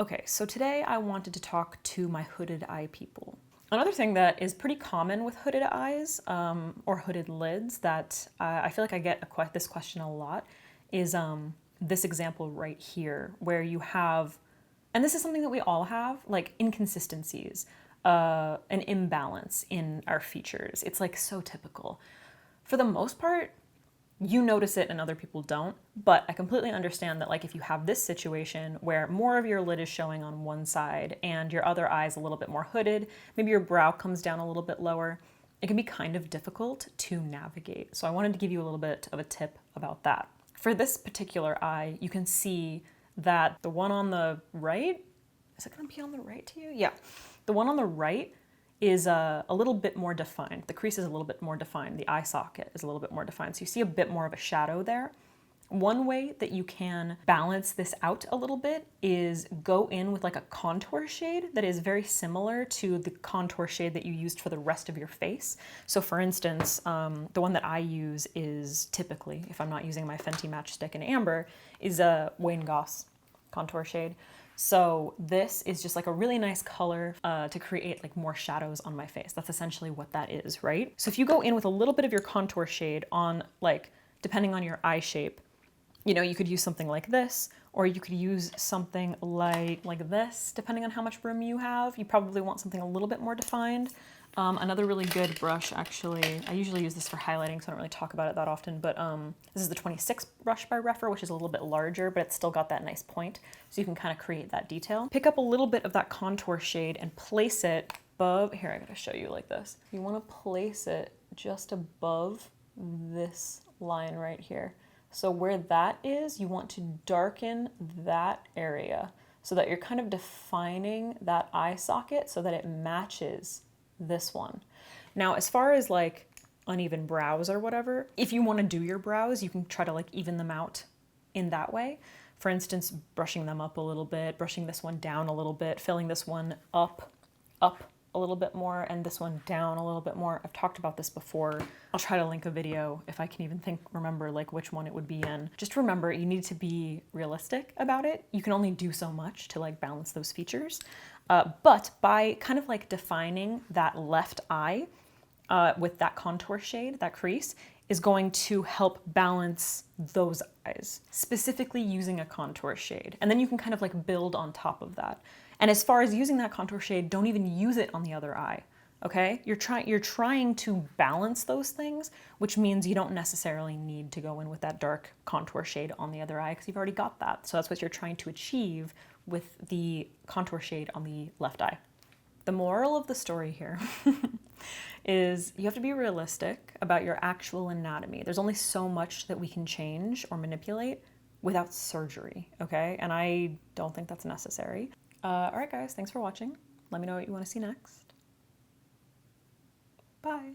Okay, so today I wanted to talk to my hooded eye people. Another thing that is pretty common with hooded eyes or hooded lids that I feel like I get this question a lot is this example right here where you have, and this is something that we all have, like inconsistencies, an imbalance in our features. It's like so typical. For the most part, you notice it and other people don't, but I completely understand that like if you have this situation where more of your lid is showing on one side and your other eye is a little bit more hooded, maybe your brow comes down a little bit lower, it can be kind of difficult to navigate. So I wanted to give you a little bit of a tip about that. For this particular eye, you can see that the one on the right, is it gonna be on the right to you? Yeah, the one on the right is a little bit more defined. The crease is a little bit more defined. The eye socket is a little bit more defined. So you see a bit more of a shadow there. One way that you can balance this out a little bit is go in with like a contour shade that is very similar to the contour shade that you used for the rest of your face. So for instance, the one that I use is typically, if I'm not using my Fenty Matchstick in Amber, is a Wayne Goss contour shade. So this is just like a really nice color to create like more shadows on my face. That's essentially what that is, right? So if you go in with a little bit of your contour shade on like, depending on your eye shape, you know, you could use something like this, or you could use something like this, depending on how much room you have. You probably want something a little bit more defined. Another really good brush, actually, I usually use this for highlighting, so I don't really talk about it that often, but this is the 26 brush by Rephr, which is a little bit larger, but it's still got that nice point, so you can kind of create that detail. Pick up a little bit of that contour shade and place it above, here, I gotta show you like this. You wanna place it just above this line right here. So where that is, you want to darken that area so that you're kind of defining that eye socket so that it matches this one. Now, as far as like uneven brows or whatever, if you want to do your brows, you can try to like even them out in that way. For instance, brushing them up a little bit, brushing this one down a little bit, filling this one up a little bit more, and this one down a little bit more. I've talked about this before. I'll try to link a video if I can even remember like which one it would be in. Just remember, you need to be realistic about it. You can only do so much to like balance those features. But by kind of like defining that left eye with that contour shade, that crease, is going to help balance those eyes, specifically using a contour shade. And then you can kind of like build on top of that. And as far as using that contour shade, don't even use it on the other eye, okay? You're trying to balance those things, which means you don't necessarily need to go in with that dark contour shade on the other eye because you've already got that. So that's what you're trying to achieve with the contour shade on the left eye. The moral of the story here is you have to be realistic about your actual anatomy. There's only so much that we can change or manipulate without surgery, okay? And I don't think that's necessary. All right, guys, thanks for watching. Let me know what you want to see next. Bye.